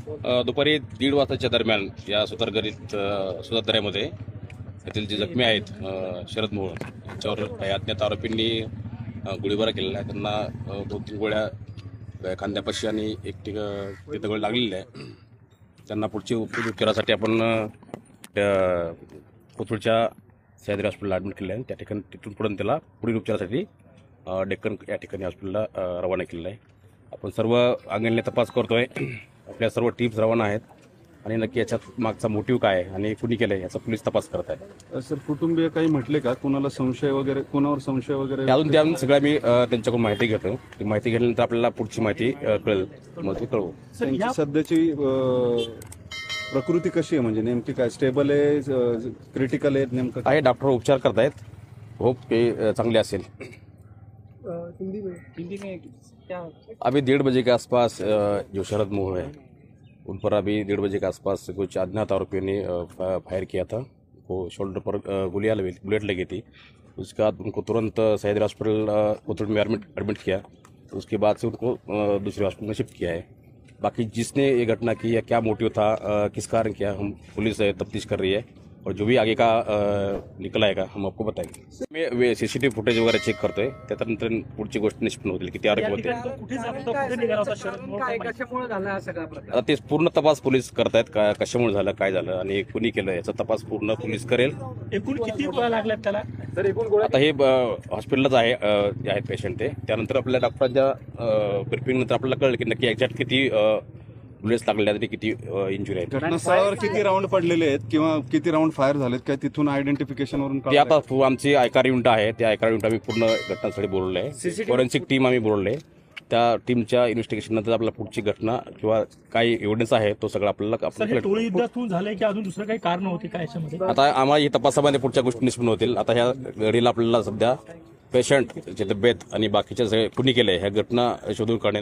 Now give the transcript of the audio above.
दुपारी 1:30 वाजताच्या दरम्यान या सुतारदऱ्यामध्ये येथील जे जखमी आहेत शरद मोहोळ यांच्यावर काही अज्ञात आरोपींनी गोळीबार केलेला आहे। त्यांना 2-3 गोळ्या खांद्यापाशी आणि एक तिथं गोळी लागलेली आहे। त्यांना पुढची उपचारासाठी आपण कोथरूडच्या सह्याद्री हॉस्पिटलला ॲडमिट केलं आहे। त्या ठिकाणी तिथून पुढे त्याला पुढील उपचारासाठी डेक्कन या ठिकाणी हॉस्पिटलला रवाना केलेलं आहे। आपण सर्व अंगणीने तपास करतोय, आपल्या सर्व टीम्स रवाना आहेत आणि नक्की याच्यात मागचा मोटिव्ह काय आहे आणि कुणी केलं याचा पोलीस तपास करत आहे। सर, कुटुंबीय काही म्हटले का, कोणाला संशय वगैरे, कोणावर संशय वगैरे? अजून सगळ्या मी त्यांच्याकडून माहिती घेतो। ती माहिती घेतल्यानंतर आपल्याला पुढची माहिती कळेल, मग ते कळवू। त्यांची सध्याची प्रकृती कशी आहे, म्हणजे नेमकी काय, स्टेबल आहे, क्रिटिकल आहे, नेमकं आहे? डॉक्टर उपचार करतायत, होप ते चांगले असेल। अभी 1:30 बजे के आसपास जो शरद मोहोळ है उन पर अभी 1:30 बजे के आसपास कुछ अज्ञात आरोपियों ने फायर किया था। वो शोल्डर पर बुलेट लगी थी। उसके बाद उनको तुरंत सह्याद्री हॉस्पिटल कोथरूड में एडमिट किया। उसके बाद से उनको दूसरे हॉस्पिटल में शिफ्ट किया है। बाकी जिसने ये घटना की या क्या मोटिव था, किस कारण किया, हम पुलिस तफ्तीश कर रही है और जो भी आगे का निकल आएगा हम आपको बताएंगे। मी सीसीटीव्ही फुटेज वगैरे चेक करतोय, त्यानंतर पुढची गोष्ट निष्पन्न होतील किती आरोपी होते। आता ते पूर्ण तपास पोलीस करतायत, कशामुळे झालं, काय झालं आणि कुणी केलं याचा तपास पूर्ण पोलीस करेल। एकूण किती गोळ्या लागल्यात त्याला? आता हे हॉस्पिटललाच आहे, जे आहेत पेशंट ते, त्यानंतर आपल्या डॉक्टरांच्या ब्रीफिंग नंतर आपल्याला कळलं की नक्की एक्झॅक्ट किती बुलेट्स लागले आणि किती इंजुरी आहेत। घटनास्थळावर किती राऊंड पडलेले आहेत किंवा किती राऊंड फायर झालेत काय, तिथून आयडेंटिफिकेशन वरून ते आता आमची आयकार युनिट आहे, त्या आयकार युनिट आम्ही पूर्ण घटनास्थळी बोलवलं आहे। फॉरेन्सिक टीम आम्ही बोलवले, त्या टीमच्या इन्व्हेस्टिगेशन नंतर आपल्याला पुढची घटना किंवा काय एव्हिडन्स आहे तो सगळं आपल्याला टोळी युद्धातून झालंय की अजून दुसरं काही कारण होती का याच्यामध्ये? आता आम्हाला ही तपासामध्ये पुढच्या गोष्टी निष्पन्न होतील। आता ह्या घडीला आपल्याला सध्या पेशंट ची तब्येत आणि बाकीच्या सगळे कुणी केलंय ह्या घटना शोधून काढणे